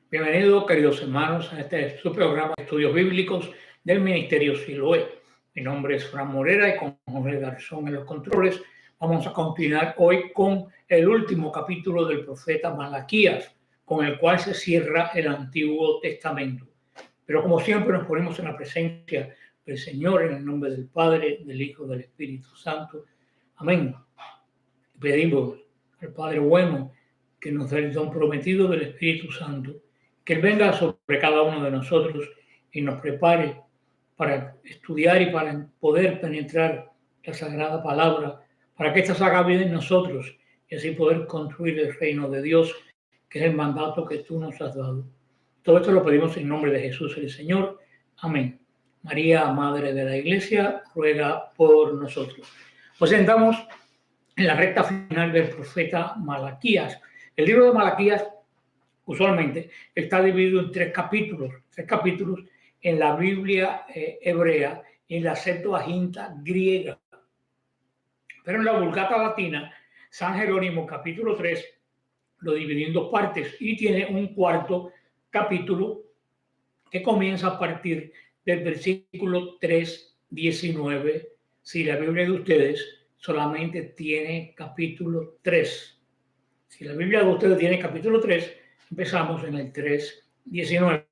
Bienvenidos, queridos hermanos, a este su programa de estudios bíblicos del Ministerio Siloé. Mi nombre es Fran Morera y con Jorge Garzón en los controles vamos a continuar hoy con el último capítulo del profeta Malaquías, con el cual se cierra el Antiguo Testamento. Pero como siempre nos ponemos en la presencia del Señor en el nombre del Padre, del Hijo y del Espíritu Santo. Amén. Pedimos al Padre bueno que nos dé el don prometido del Espíritu Santo, que Él venga sobre cada uno de nosotros y nos prepare para estudiar y para poder penetrar la Sagrada Palabra, para que ésta se haga vida en nosotros y así poder construir el reino de Dios, que es el mandato que tú nos has dado. Todo esto lo pedimos en nombre de Jesús el Señor. Amén. María, Madre de la Iglesia, ruega por nosotros. Pues entramos en la recta final del profeta Malaquías. El libro de Malaquías usualmente está dividido en tres capítulos en la Biblia hebrea y en la Septuaginta griega. Pero en la Vulgata latina, San Jerónimo capítulo 3 lo dividió en dos partes y tiene un cuarto capítulo que comienza a partir del versículo 3:19. Si la Biblia de ustedes solamente tiene capítulo 3. Si la Biblia de ustedes tiene capítulo 3, empezamos en el 3:19.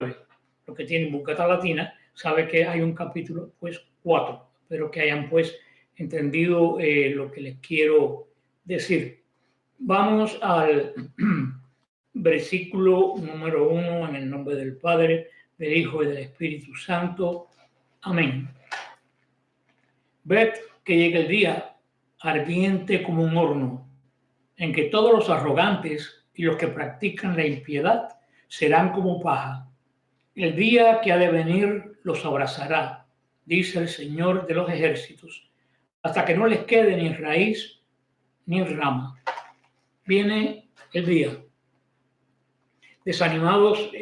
Los que tienen Vulgata latina sabe que hay un capítulo, pues 4. Espero que hayan pues entendido lo que les quiero decir. Vamos al versículo número 1 en el nombre del Padre, del Hijo y del Espíritu Santo. Amén. Ved que llega el día ardiente como un horno, en que todos los arrogantes y los que practican la impiedad serán como paja. El día que ha de venir los abrazará, dice el Señor de los ejércitos, hasta que no les quede ni raíz ni rama. Viene el día. Desanimados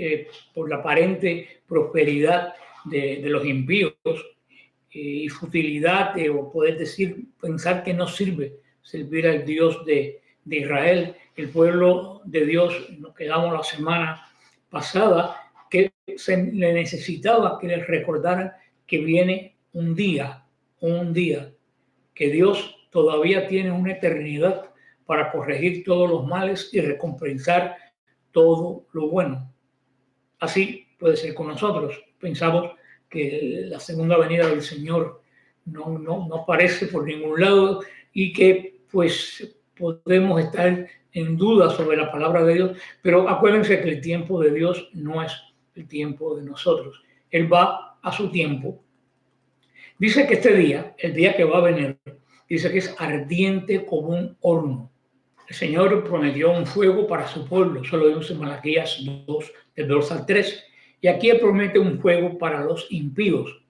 por la aparente prosperidad de los impíos y futilidad, o poder decir, pensar que no sirve servir al Dios de Israel, el pueblo de Dios, nos quedamos la semana pasada, que se le necesitaba que les recordaran que viene un día, que Dios todavía tiene una eternidad para corregir todos los males y recompensar todo lo bueno. Así puede ser con nosotros. Pensamos que la segunda venida del Señor no aparece por ningún lado y que pues podemos estar en duda sobre la palabra de Dios, pero acuérdense que el tiempo de Dios no es el tiempo de nosotros. Él va a su tiempo. Dice que este día, el día que va a venir, dice que es ardiente como un horno. El Señor prometió un fuego para su pueblo, eso lo vemos en Malaquías 2, del 2 al 3. Y aquí Él promete un fuego para los impíos.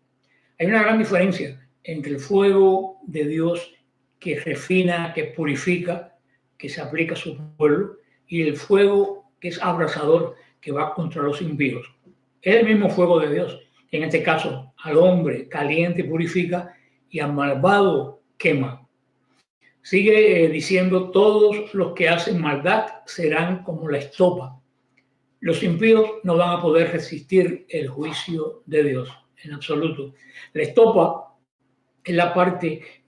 Hay una gran diferencia entre el fuego de Dios que refina, que purifica, que se aplica a su pueblo, y el fuego que es abrasador, que va contra los impíos. Es el mismo fuego de Dios, que en este caso al hombre caliente purifica y al malvado quema. Sigue diciendo, todos los que hacen maldad serán como la estopa. Los impíos no van a poder resistir el juicio de Dios, en absoluto. La estopa es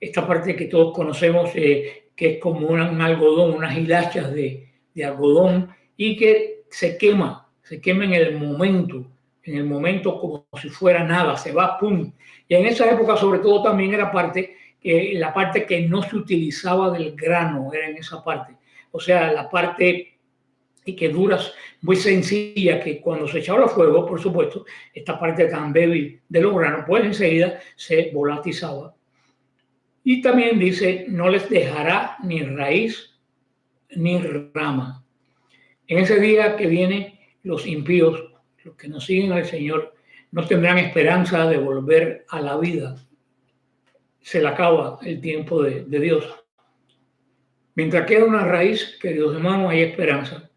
esta parte que todos conocemos, que es como un algodón, unas hilachas de algodón, y que se quema en el momento como si fuera nada, se va, pum. Y en esa época sobre todo también era la parte que no se utilizaba del grano, era en esa parte. O sea, la parte que dura, muy sencilla, que cuando se echaba a fuego, por supuesto, esta parte tan débil de los granos, pues enseguida se volatilizaba. Y también dice, no les dejará ni raíz ni rama. En ese día que viene, los impíos, los que no siguen al Señor, no tendrán esperanza de volver a la vida. Se le acaba el tiempo de Dios. Mientras queda una raíz, queridos hermanos, hay esperanza.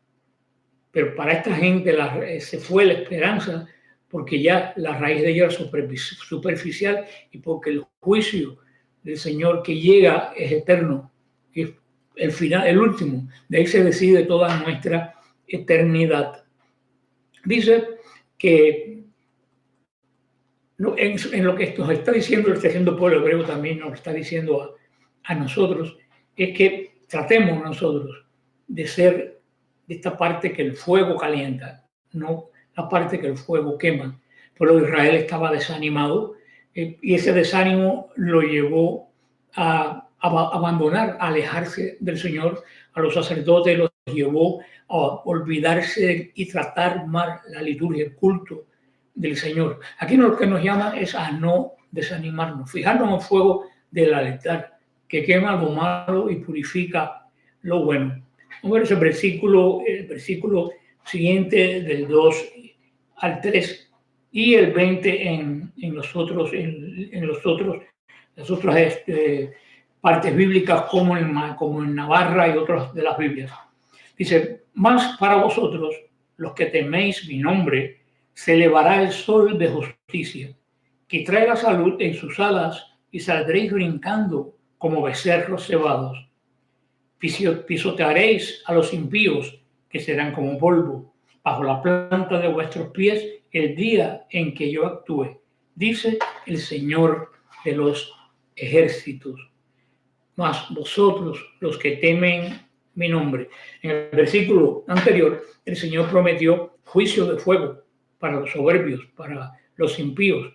Pero para esta gente se fue la esperanza porque ya la raíz de ella era superficial y porque el juicio del Señor que llega es eterno. Es el final, el último. De ahí se decide toda nuestra eternidad. dice que en lo que nos está diciendo, está diciendo el pueblo hebreo, también nos está diciendo a nosotros, es que tratemos nosotros de ser de esta parte que el fuego calienta, no la parte que el fuego quema. El pueblo de Israel estaba desanimado y ese desánimo lo llevó a abandonar, a alejarse del Señor. A los sacerdotes los llevó a olvidarse y tratar mal la liturgia, el culto del Señor. Aquí lo que nos llama es a no desanimarnos, fijarnos en el fuego del altar que quema lo malo y purifica lo bueno. Vamos a ver el versículo siguiente del 2 al 3 y el 20 en las otras partes bíblicas como en Navarra y otras de las Biblias. Dice, más para vosotros, los que teméis mi nombre, se elevará el sol de justicia, que trae la salud en sus alas y saldréis brincando como becerros cebados. Pisotearéis a los impíos, que serán como polvo, bajo la planta de vuestros pies el día en que yo actúe, dice el Señor de los ejércitos. Mas vosotros, los que temen mi nombre. En el versículo anterior, el Señor prometió juicio de fuego para los soberbios, para los impíos.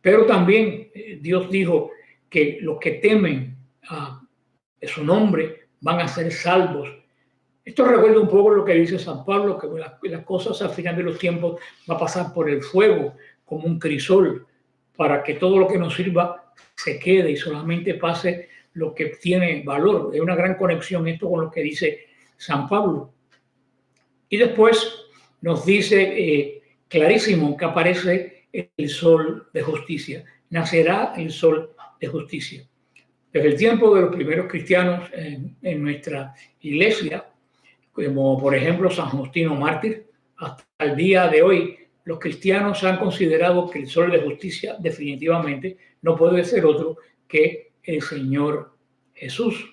Pero también Dios dijo que los que temen de su nombre van a ser salvos. Esto recuerda un poco lo que dice San Pablo, que las cosas al final de los tiempos va a pasar por el fuego como un crisol, para que todo lo que nos sirva se quede y solamente pase lo que tiene valor. Es una gran conexión esto con lo que dice San Pablo. Y después nos dice clarísimo que aparece el sol de justicia. Nacerá el sol de justicia. Desde el tiempo de los primeros cristianos en nuestra iglesia, como por ejemplo San Justino Mártir, hasta el día de hoy, los cristianos han considerado que el sol de justicia definitivamente no puede ser otro que el Señor Jesús.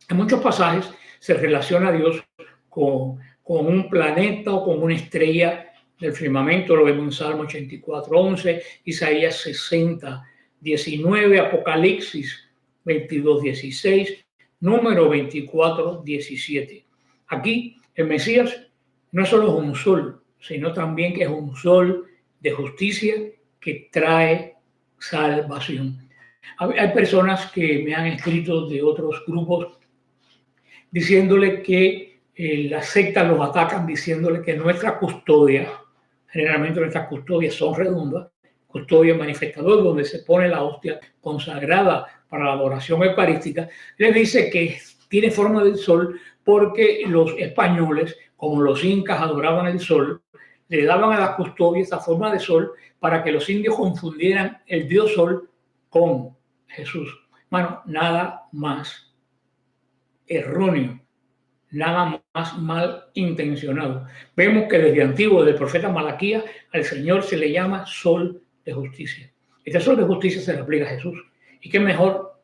En muchos pasajes se relaciona a Dios con un planeta o con una estrella del firmamento. Lo vemos en Salmo 84:11, Isaías 60:19, Apocalipsis 22:16, Número 24:17. Aquí el Mesías no solo es un sol, sino también que es un sol de justicia que trae salvación. Hay personas que me han escrito de otros grupos diciéndole que las sectas los atacan, diciéndole que nuestra custodia, generalmente nuestras custodias son redondas, custodia manifestador, donde se pone la hostia consagrada para la adoración eucarística, les dice que tiene forma del sol porque los españoles, como los incas adoraban el sol, le daban a la custodia esa forma de sol para que los indios confundieran el dios sol con Jesús. Bueno, nada más erróneo, nada más mal intencionado. Vemos que desde antiguo, desde el profeta Malaquías, al Señor se le llama sol de justicia. Este sol de justicia se le aplica a Jesús. ¿Y qué mejor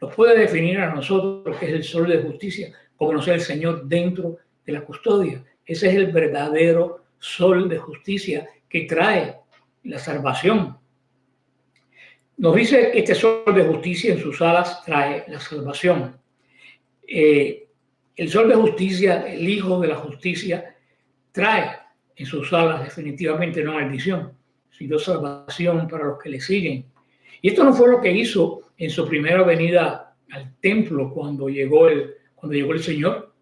nos puede definir a nosotros que es el sol de justicia, como conocer el Señor dentro de la custodia? Ese es el verdadero sol de justicia que trae la salvación. Nos dice que este sol de justicia en sus alas trae la salvación. El sol de justicia, el Hijo de la justicia, trae en sus alas definitivamente no maldición, sino salvación para los que le siguen. Y esto no fue lo que hizo en su primera venida al templo cuando llegó el Señor.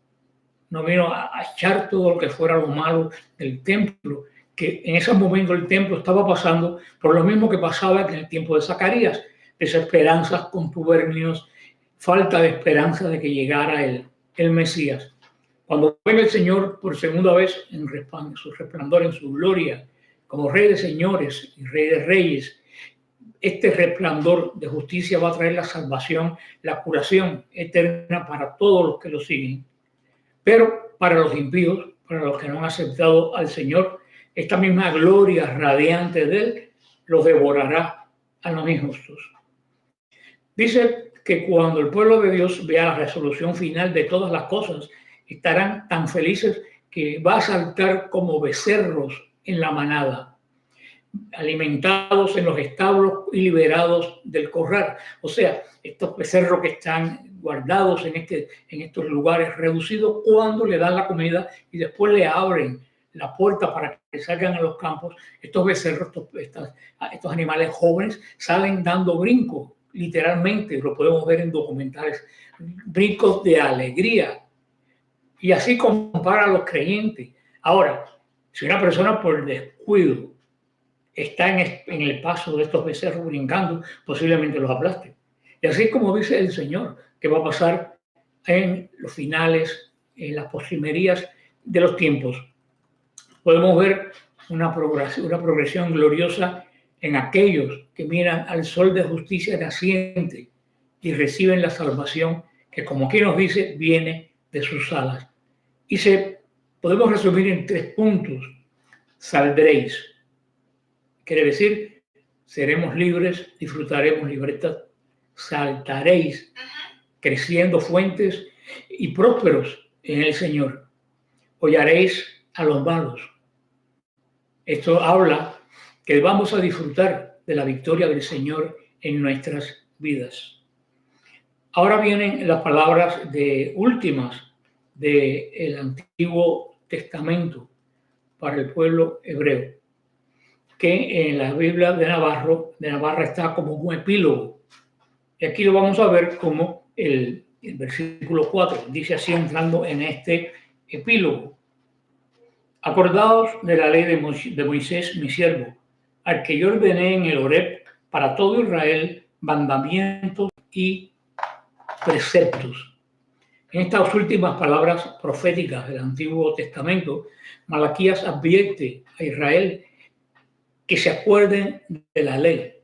No vino a echar todo lo que fuera lo malo del templo, que en ese momento el templo estaba pasando por lo mismo que pasaba en el tiempo de Zacarías, desesperanzas, contubernios, falta de esperanza de que llegara el Mesías. Cuando venga el Señor por segunda vez en su resplandor, en su gloria, como Rey de señores y Rey de reyes, este resplandor de justicia va a traer la salvación, la curación eterna para todos los que lo siguen. Pero para los impíos, para los que no han aceptado al Señor, esta misma gloria radiante de Él los devorará a los injustos. Dice que cuando el pueblo de Dios vea la resolución final de todas las cosas, estarán tan felices que va a saltar como becerros en la manada, alimentados en los establos y liberados del corral. O sea, estos becerros que están guardados en estos lugares reducidos, cuando le dan la comida y después le abren la puerta para que salgan a los campos, estos becerros, estos animales jóvenes salen dando brincos, literalmente, lo podemos ver en documentales, brincos de alegría. Y así compara a los creyentes. Ahora, si una persona por descuido está en el paso de estos becerros brincando, posiblemente los aplaste. Y así es como dice el Señor, que va a pasar en los finales, en las postrimerías de los tiempos. Podemos ver una progresión gloriosa en aquellos que miran al sol de justicia naciente y reciben la salvación que, como aquí nos dice, viene de sus alas. Y podemos resumir en 3 puntos. Saldréis. Quiere decir, seremos libres, disfrutaremos libertad. Saltaréis, creciendo fuentes y prósperos en el Señor. Hollaréis a los malos. Esto habla que vamos a disfrutar de la victoria del Señor en nuestras vidas. Ahora vienen las palabras últimas del Antiguo Testamento para el pueblo hebreo, que en la Biblia de Navarra está como un epílogo. Y aquí lo vamos a ver como el versículo 4 dice así, entrando en este epílogo: acordaos de la ley de Moisés, mi siervo, al que yo ordené en el Horeb para todo Israel mandamientos y preceptos. En estas últimas palabras proféticas del Antiguo Testamento, Malaquías advierte a Israel que se acuerden de la ley.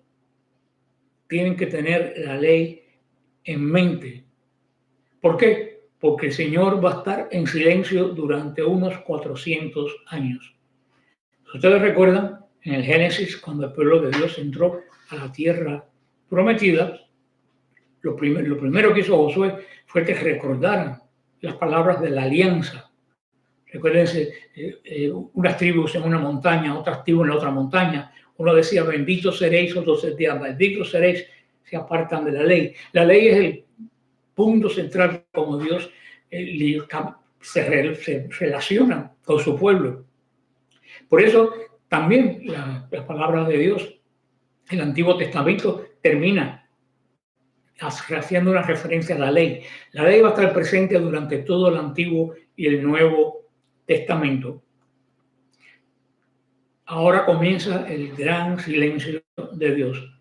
Tienen que tener la ley en mente. ¿Por qué? Porque el Señor va a estar en silencio durante unos 400 años. Si ustedes recuerdan, en el Génesis, cuando el pueblo de Dios entró a la tierra prometida, lo primero que hizo Josué fue que recordaran las palabras de la alianza. Recuérdense, unas tribus en una montaña, otras tribus en la otra montaña. Uno decía, benditos seréis, otros decían, malditos seréis, se apartan de la ley. La ley es el punto central como Dios se relaciona con su pueblo. Por eso también las palabras de Dios, el Antiguo Testamento termina haciendo una referencia a la ley. La ley va a estar presente durante todo el Antiguo y el Nuevo Testamento. Ahora comienza el gran silencio de Dios.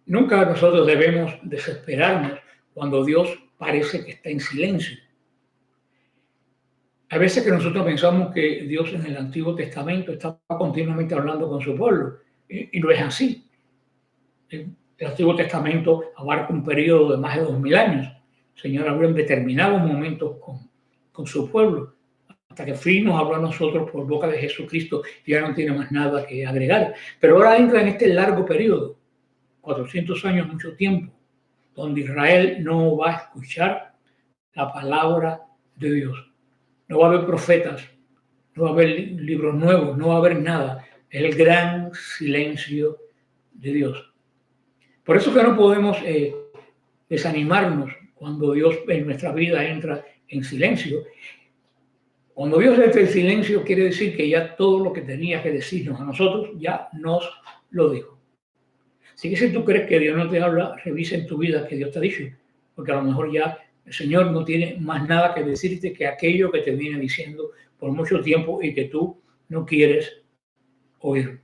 Nunca nosotros debemos desesperarnos cuando Dios parece que está en silencio. A veces que nosotros pensamos que Dios en el Antiguo Testamento estaba continuamente hablando con su pueblo, y no es así. El Antiguo Testamento abarca un periodo de más de 2000 años. El Señor habló en determinados momentos con su pueblo, hasta que fin nos habló a nosotros por boca de Jesucristo y ya no tiene más nada que agregar. Pero ahora entra en este largo periodo, 400 años, mucho tiempo, donde Israel no va a escuchar la palabra de Dios. No va a haber profetas, no va a haber libros nuevos, no va a haber nada. Es el gran silencio de Dios. Por eso que no podemos desanimarnos cuando Dios en nuestra vida entra en silencio. Cuando Dios entra en silencio, quiere decir que ya todo lo que tenía que decirnos a nosotros ya nos lo dijo. Así que si tú crees que Dios no te habla, revisa en tu vida que Dios te ha dicho, porque a lo mejor ya el Señor no tiene más nada que decirte que aquello que te viene diciendo por mucho tiempo y que tú no quieres oír.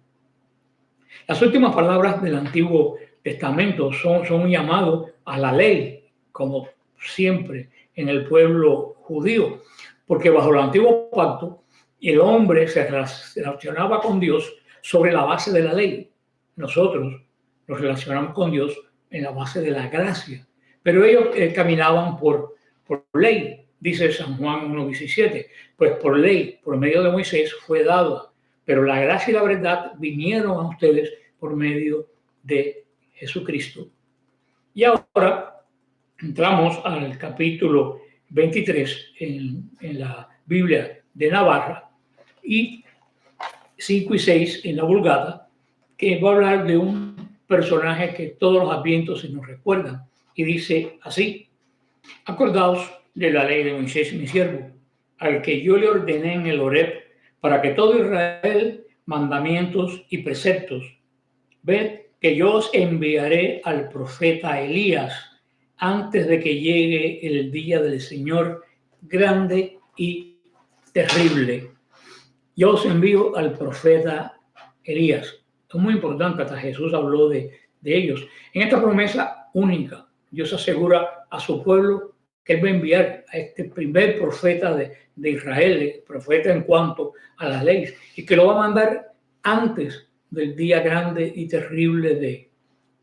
Las últimas palabras del Antiguo Testamento son un llamado a la ley, como siempre en el pueblo judío, porque bajo el Antiguo Pacto el hombre se relacionaba con Dios sobre la base de la ley. Nosotros nos relacionamos con Dios en la base de la gracia, pero ellos caminaban por ley, dice San Juan 1:17, pues por ley, por medio de Moisés fue dado, pero la gracia y la verdad vinieron a ustedes por medio de Jesucristo. Y ahora entramos al capítulo 23 en la Biblia de Navarra, y 5 y 6 en la Vulgata, que va a hablar de un personaje que todos los advientos se nos recuerdan, y dice así: acordaos de la ley de Moisés, mi siervo, al que yo le ordené en el Horeb, para que todo Israel, mandamientos y preceptos. Ved que yo os enviaré al profeta Elías antes de que llegue el día del Señor grande y terrible. Yo os envío al profeta Elías. Es muy importante, hasta Jesús habló de ellos. En esta promesa única, Dios asegura a su pueblo que Él va a enviar a este primer profeta de Israel, profeta en cuanto a las leyes, y que lo va a mandar antes del día grande y terrible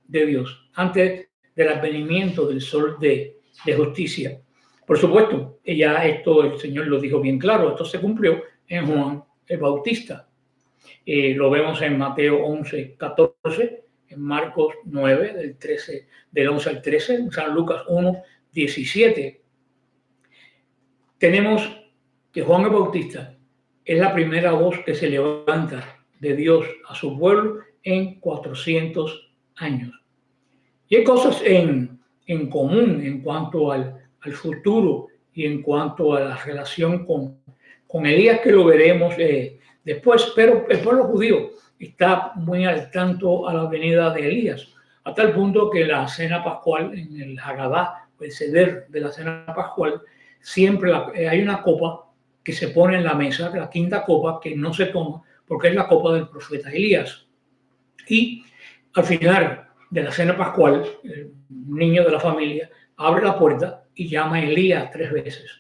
de Dios, antes del advenimiento del sol de justicia. Por supuesto, ya esto el Señor lo dijo bien claro, esto se cumplió en Juan el Bautista. Lo vemos en Mateo 11, 14, en Marcos 9, del 11 al 13, en San Lucas 1, 17. Tenemos que Juan el Bautista es la primera voz que se levanta de Dios a su pueblo en 400 años. Y hay cosas en común en cuanto al futuro y en cuanto a la relación con Elías, que lo veremos después, pero el pueblo judío está muy al tanto a la venida de Elías, a tal punto que la cena pascual, en el Hagadá, el ceder de la cena pascual, siempre hay una copa que se pone en la mesa, la quinta copa, que no se toma porque es la copa del profeta Elías. Y al final de la cena pascual, el niño de la familia abre la puerta y llama a Elías 3 veces.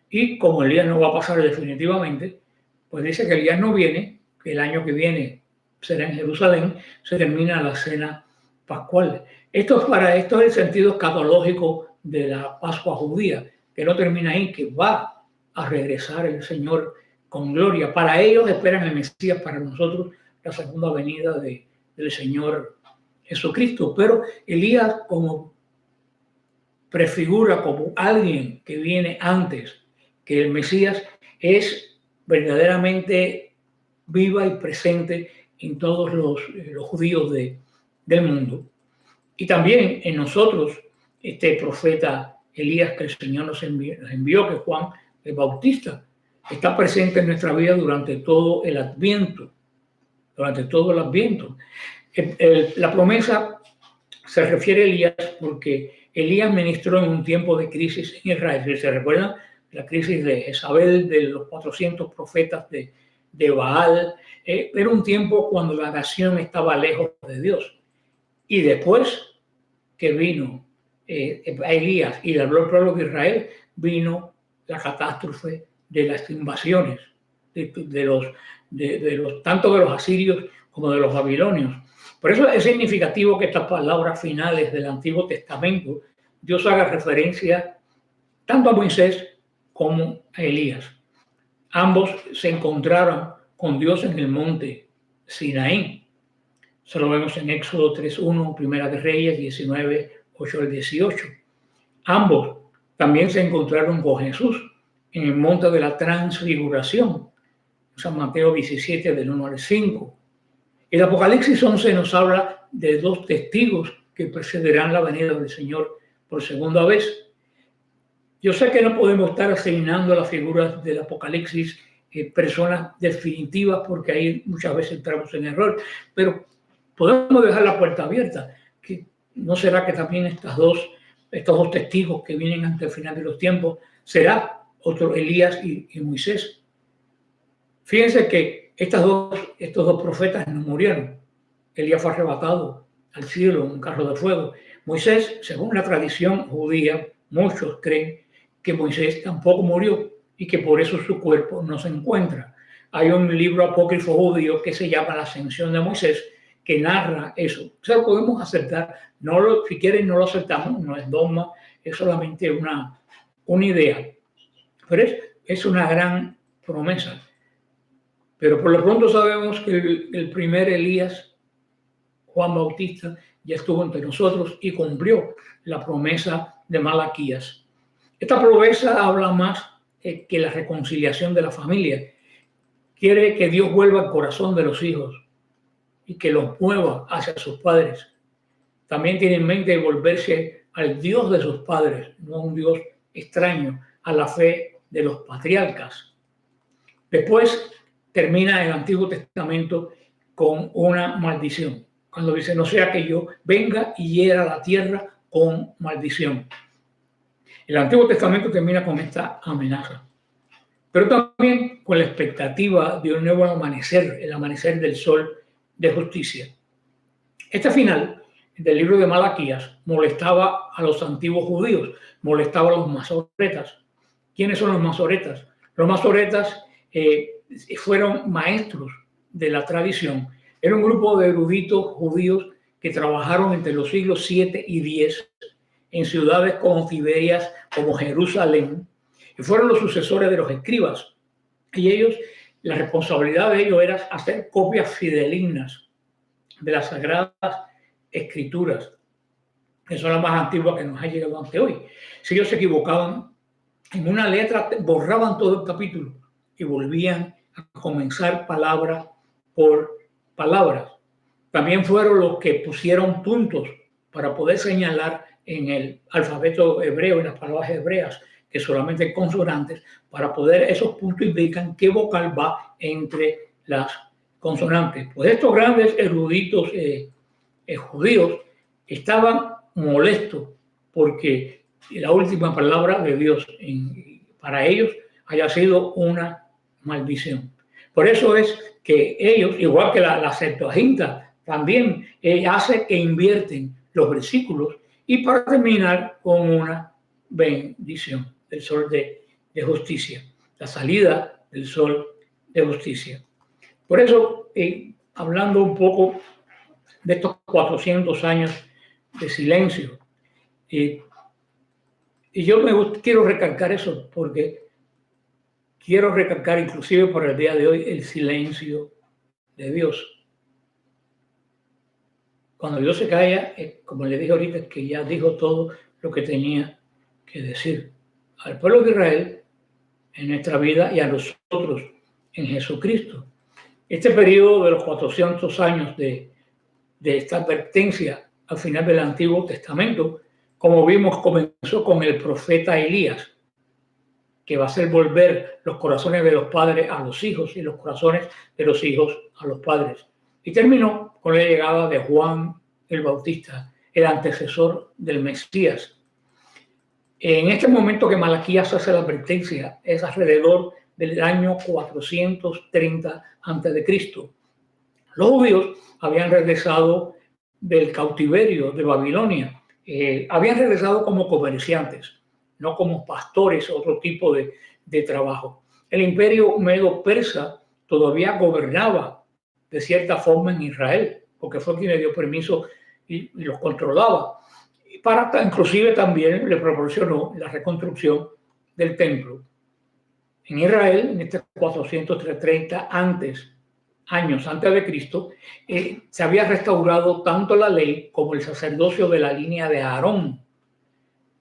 Y como Elías no va a pasar definitivamente, pues dice que Elías no viene, que el año que viene será en Jerusalén, se termina la cena pascual. Esto es el sentido escatológico de la Pascua judía, que no termina ahí, que va a regresar el Señor con gloria. Para ellos esperan el Mesías, para nosotros la segunda venida del Señor Jesucristo. Pero Elías como prefigura, como alguien que viene antes que el Mesías, es verdaderamente viva y presente en todos los judíos del mundo. Y también en nosotros, este profeta Elías que el Señor nos envió, que Juan el Bautista, está presente en nuestra vida durante todo el Adviento. Durante todo el Adviento. La promesa se refiere a Elías porque Elías ministró en un tiempo de crisis en Israel. Si se recuerdan, la crisis de Jezabel, de los 400 profetas de Baal, era un tiempo cuando la nación estaba lejos de Dios. Y después que vino a Elías y le habló al pueblo de Israel, vino la catástrofe de las invasiones, tanto de los asirios como de los babilonios. Por eso es significativo que estas palabras finales del Antiguo Testamento, Dios haga referencia tanto a Moisés como a Elías. Ambos se encontraron con Dios en el monte Sinaí. Eso lo vemos en Éxodo 3:1, Primera de Reyes 19:8 al 18. Ambos también se encontraron con Jesús en el monte de la Transfiguración, San Mateo 17, del 1 al 5. El Apocalipsis 11 nos habla de 2 testigos que precederán la venida del Señor por segunda vez. Yo sé que no podemos estar asignando a las figuras del Apocalipsis personas definitivas, porque ahí muchas veces entramos en error, pero podemos dejar la puerta abierta. Que ¿no será que también estos dos testigos que vienen ante el final de los tiempos será otro Elías y Moisés? Fíjense que estos dos profetas no murieron. Elías fue arrebatado al cielo en un carro de fuego. Moisés, según la tradición judía, muchos creen que Moisés tampoco murió y que por eso su cuerpo no se encuentra. Hay un libro apócrifo judío que se llama La Ascensión de Moisés, que narra eso. O sea, lo podemos aceptar. Si quieren, no lo aceptamos, no es dogma, es solamente una idea. Pero es una gran promesa. Pero por lo pronto sabemos que el primer Elías, Juan Bautista, ya estuvo entre nosotros y cumplió la promesa de Malaquías. Esta promesa habla más que la reconciliación de la familia. Quiere que Dios vuelva al corazón de los hijos y que los mueva hacia sus padres. También tiene en mente volverse al Dios de sus padres, no a un Dios extraño a la fe de los patriarcas. Después termina el Antiguo Testamento con una maldición, cuando dice: no sea que yo venga y hiera la tierra con maldición. El Antiguo Testamento termina con esta amenaza, pero también con la expectativa de un nuevo amanecer, el amanecer del sol de justicia. Este final del libro de Malaquías molestaba a los antiguos judíos, molestaba a los masoretas. ¿Quiénes son los masoretas? Los masoretas fueron maestros de la tradición. Era un grupo de eruditos judíos que trabajaron entre los siglos 7 y 10 en ciudades confiderias como Jerusalén, y fueron los sucesores de los escribas. Y ellos, la responsabilidad de ellos era hacer copias fidelignas de las sagradas escrituras, que son las más antiguas que nos ha llegado hasta hoy. Si ellos se equivocaban en una letra, borraban todo el capítulo y volvían a comenzar palabra por palabra. También fueron los que pusieron puntos para poder señalar en el alfabeto hebreo, en las palabras hebreas, que solamente hay consonantes, para poder, esos puntos indican qué vocal va entre las consonantes. Pues estos grandes eruditos judíos estaban molestos porque la última palabra de Dios para ellos haya sido una maldición. Por eso es que ellos, igual que la Septuaginta, también hace que invierten los versículos, y para terminar con una bendición del sol de justicia, la salida del sol de justicia. Por eso, hablando un poco de estos 400 años de silencio, y yo quiero recalcar eso, porque quiero recalcar inclusive por el día de hoy el silencio de Dios. Cuando Dios se calla, como le dije ahorita, es que ya dijo todo lo que tenía que decir al pueblo de Israel en nuestra vida y a nosotros en Jesucristo. Este periodo de los 400 años de esta advertencia al final del Antiguo Testamento, como vimos, comenzó con el profeta Elías, que va a hacer volver los corazones de los padres a los hijos y los corazones de los hijos a los padres. Y terminó con la llegada de Juan el Bautista, el antecesor del Mesías. En este momento que Malaquías hace la advertencia, es alrededor del año 430 a.C. Los judíos habían regresado del cautiverio de Babilonia. Habían regresado como comerciantes, no como pastores o otro tipo de trabajo. El imperio medo-persa todavía gobernaba de cierta forma en Israel, porque fue quien le dio permiso y los controlaba. Inclusive también le proporcionó la reconstrucción del templo. En Israel, en este 430 años antes de Cristo, se había restaurado tanto la ley como el sacerdocio de la línea de Aarón.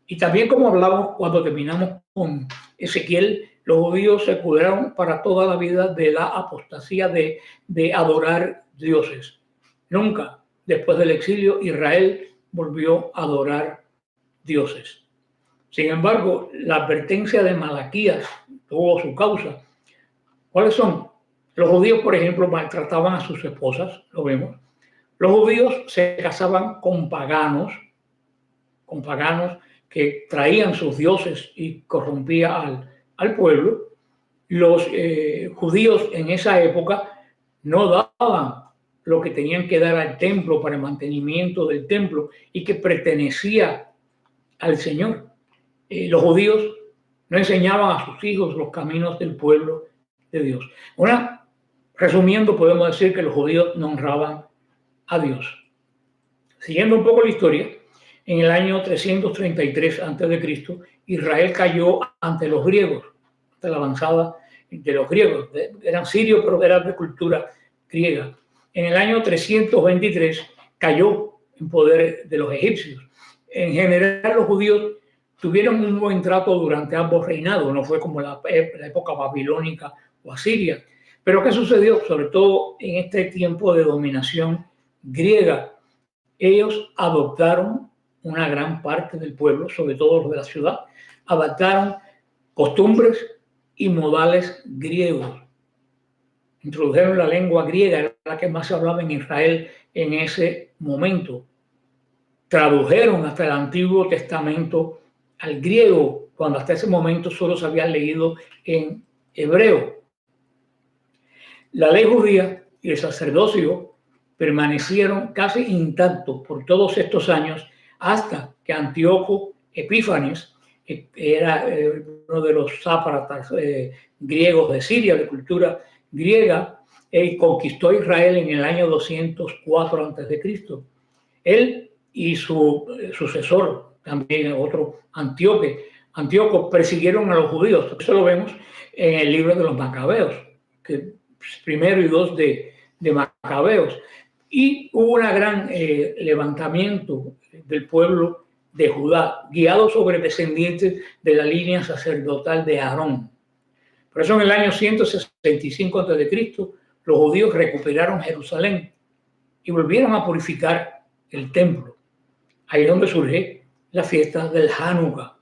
Y también, como hablamos cuando terminamos con Ezequiel, los judíos se curaron para toda la vida de la apostasía de adorar dioses. Nunca, después del exilio, Israel volvió a adorar dioses. Sin embargo, la advertencia de Malaquías tuvo su causa. ¿Cuáles son? Los judíos, por ejemplo, maltrataban a sus esposas, lo vemos. Los judíos se casaban con paganos que traían sus dioses y corrompía al pueblo. Los judíos en esa época no daban lo que tenían que dar al templo para el mantenimiento del templo y que pertenecía al Señor. Los judíos no enseñaban a sus hijos los caminos del pueblo de Dios. Resumiendo, podemos decir que los judíos no honraban a Dios. Siguiendo un poco la historia, en el año 333 a.C., Israel cayó ante los griegos, ante la avanzada de los griegos. Eran sirios, pero eran de cultura griega. En el año 323 cayó en poder de los egipcios. En general, los judíos tuvieron un buen trato durante ambos reinados, no fue como la época babilónica o asiria. Pero ¿qué sucedió? Sobre todo en este tiempo de dominación griega, ellos adoptaron una gran parte del pueblo, sobre todo los de la ciudad, adaptaron costumbres y modales griegos. Introdujeron la lengua griega, era la que más se hablaba en Israel en ese momento. Tradujeron hasta el Antiguo Testamento al griego, cuando hasta ese momento solo se había leído en hebreo. La ley judía y el sacerdocio permanecieron casi intactos por todos estos años hasta que Antíoco Epífanes, que era uno de los sátrapas griegos de Siria, de cultura griega, conquistó a Israel en el año 204 a.C. Él y su sucesor, también otro Antíoco, persiguieron a los judíos. Eso lo vemos en el libro de los Macabeos, que primero y dos de Macabeos. Y hubo un gran levantamiento del pueblo de Judá, guiado sobre descendientes de la línea sacerdotal de Aarón. Por eso en el año 165 a.C., los judíos recuperaron Jerusalén y volvieron a purificar el templo. Ahí es donde surge la fiesta del Hanukkah,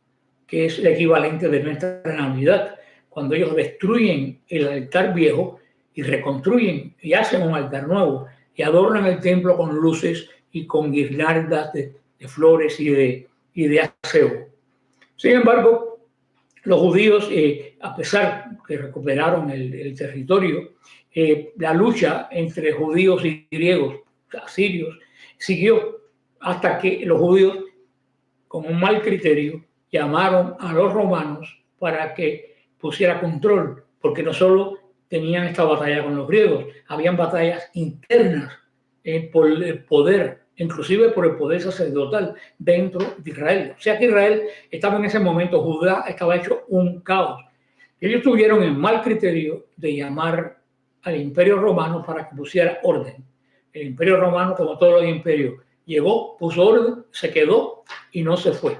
que es el equivalente de nuestra Navidad, cuando ellos destruyen el altar viejo y reconstruyen y hacen un altar nuevo y adornan el templo con luces y con guirnaldas de flores y de acebo. Sin embargo, los judíos, a pesar que recuperaron el territorio, la lucha entre judíos y griegos, asirios, siguió hasta que los judíos, con un mal criterio, llamaron a los romanos para que pusiera control, porque no solo tenían esta batalla con los griegos, habían batallas internas por el poder, inclusive por el poder sacerdotal dentro de Israel. O sea que Israel estaba en ese momento, Judá estaba hecho un caos. Ellos tuvieron el mal criterio de llamar al Imperio Romano para que pusiera orden. El Imperio Romano, como todos los imperios, llegó, puso orden, se quedó y no se fue.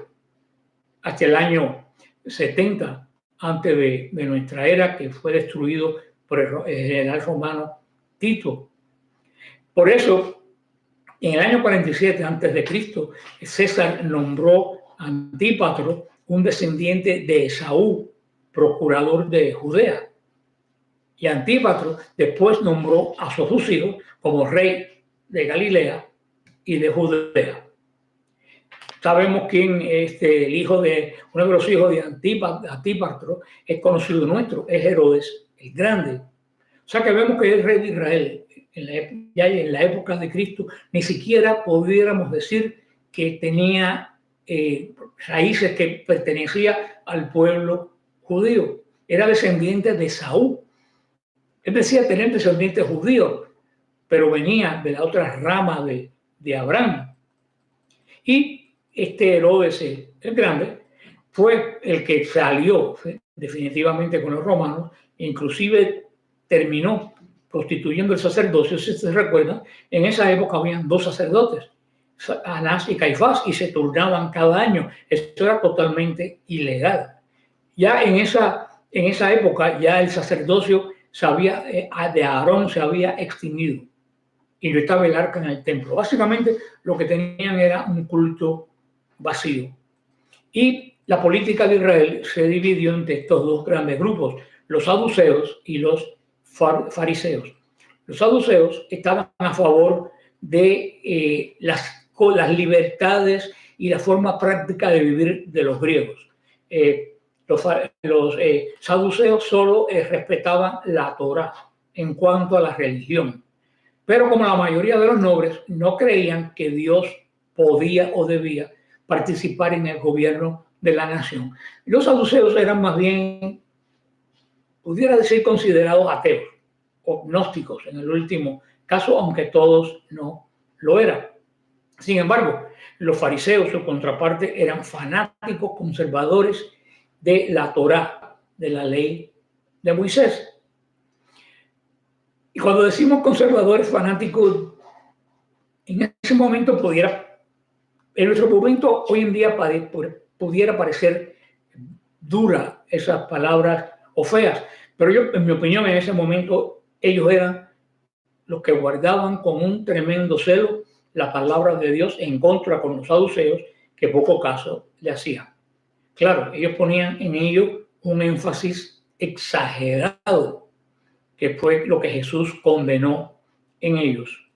Hasta el año 70 antes de nuestra era, que fue destruido por el general romano Tito. Por eso, en el año 47 a.C., César nombró a Antípatro, un descendiente de Esaú, procurador de Judea. Y Antípatro después nombró a sus dos hijos como rey de Galilea y de Judea. Sabemos quién es el hijo de uno de los hijos de Antípatro, es conocido nuestro, es Herodes el Grande. O sea que vemos que es rey de Israel. Ya en la época de Cristo ni siquiera pudiéramos decir que tenía raíces, que pertenecía al pueblo judío. Era descendiente de Saúl. Él decía tener descendientes judíos, pero venía de la otra rama de Abraham. Y este Herodes el Grande fue el que salió definitivamente con los romanos, inclusive terminó prostituyendo el sacerdocio. Si se recuerdan, en esa época habían dos sacerdotes, Anás y Caifás, y se turnaban cada año. Esto era totalmente ilegal. Ya en esa época ya el sacerdocio de Aarón se había extinguido y no estaba el arca en el templo. Básicamente lo que tenían era un culto vacío. Y la política de Israel se dividió entre estos dos grandes grupos, los saduceos y los fariseos. Los saduceos estaban a favor de las libertades y la forma práctica de vivir de los griegos. Los saduceos solo respetaban la Torá en cuanto a la religión. Pero como la mayoría de los nobles no creían que Dios podía o debía participar en el gobierno de la nación, los saduceos eran más bien, pudiera decir, considerados ateos o gnósticos en el último caso, aunque todos no lo eran. Sin embargo, los fariseos, su contraparte, eran fanáticos conservadores de la Torá, de la ley de Moisés. Y cuando decimos conservadores fanáticos, en ese momento en nuestro momento hoy en día pudiera parecer dura esas palabras o feas, pero yo, en mi opinión, en ese momento, ellos eran los que guardaban con un tremendo celo la palabra de Dios en contra con los saduceos, que poco caso le hacían. Claro, ellos ponían en ello un énfasis exagerado, que fue lo que Jesús condenó en ellos.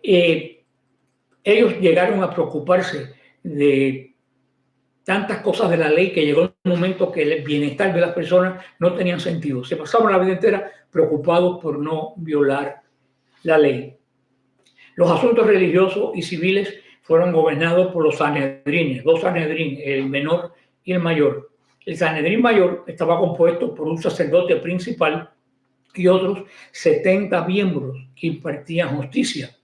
Ellos llegaron a preocuparse de tantas cosas de la ley que llegó un momento que el bienestar de las personas no tenía sentido. Se pasaban la vida entera preocupados por no violar la ley. Los asuntos religiosos y civiles fueron gobernados por los sanedrines, dos sanedrín, el menor y el mayor. El sanedrín mayor estaba compuesto por un sacerdote principal y otros 70 miembros que impartían justicia.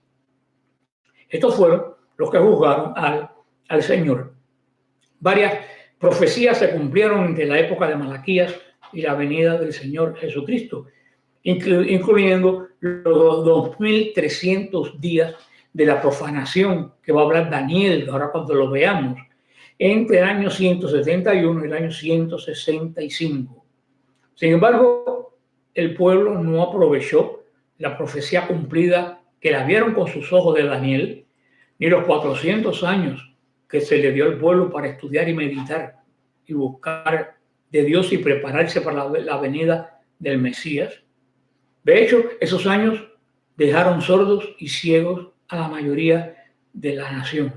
Estos fueron los que juzgaron al Señor. Varias profecías se cumplieron entre la época de Malaquías y la venida del Señor Jesucristo, incluyendo los 2300 días de la profanación que va a hablar Daniel, ahora cuando lo veamos, entre el año 171 y el año 165. Sin embargo, el pueblo no aprovechó la profecía cumplida que la vieron con sus ojos de Daniel, ni los 400 años que se le dio al pueblo para estudiar y meditar y buscar de Dios y prepararse para la venida del Mesías. De hecho, esos años dejaron sordos y ciegos a la mayoría de la nación,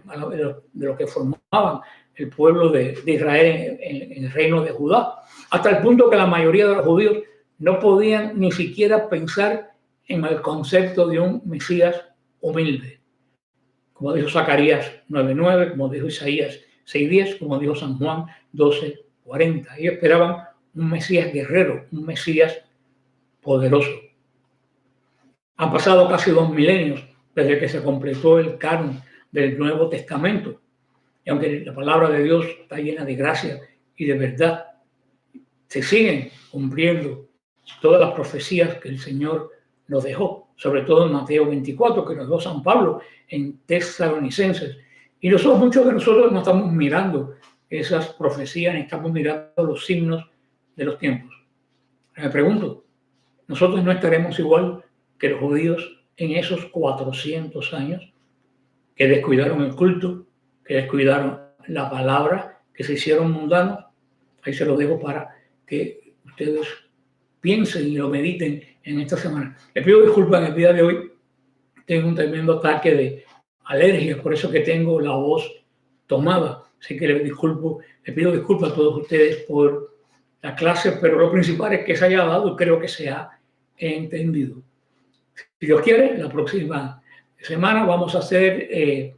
de lo que formaban el pueblo de Israel en el reino de Judá, hasta el punto que la mayoría de los judíos no podían ni siquiera pensar en el concepto de un Mesías humilde. Como dijo Zacarías 9:9, como dijo Isaías 6:10, como dijo San Juan 12:40. Ellos esperaban un Mesías guerrero, un Mesías poderoso. Han pasado casi 2 milenios desde que se completó el canon del Nuevo Testamento. Y aunque la palabra de Dios está llena de gracia y de verdad, se siguen cumpliendo todas las profecías que el Señor nos dejó, sobre todo en Mateo 24, que nos dio San Pablo en Tesalonicenses. Y muchos de nosotros no estamos mirando esas profecías, ni estamos mirando los signos de los tiempos. Me pregunto, ¿nosotros no estaremos igual que los judíos en esos 400 años que descuidaron el culto, que descuidaron la palabra, que se hicieron mundanos? Ahí se lo dejo para que ustedes piensen y lo mediten en esta semana. Les pido disculpas en el día de hoy. Tengo un tremendo ataque de alergia, por eso que tengo la voz tomada. Así que les pido disculpas a todos ustedes por la clase, pero lo principal es que se haya dado y creo que se ha entendido. Si Dios quiere, la próxima semana vamos a hacer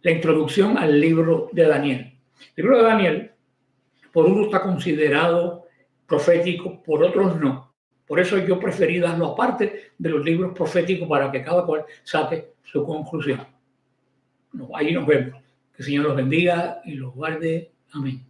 la introducción al libro de Daniel. El libro de Daniel, por uno está considerado profético, por otros no. Por eso yo preferí darlo aparte de los libros proféticos para que cada cual saque su conclusión. Ahí nos vemos. Que el Señor los bendiga y los guarde. Amén.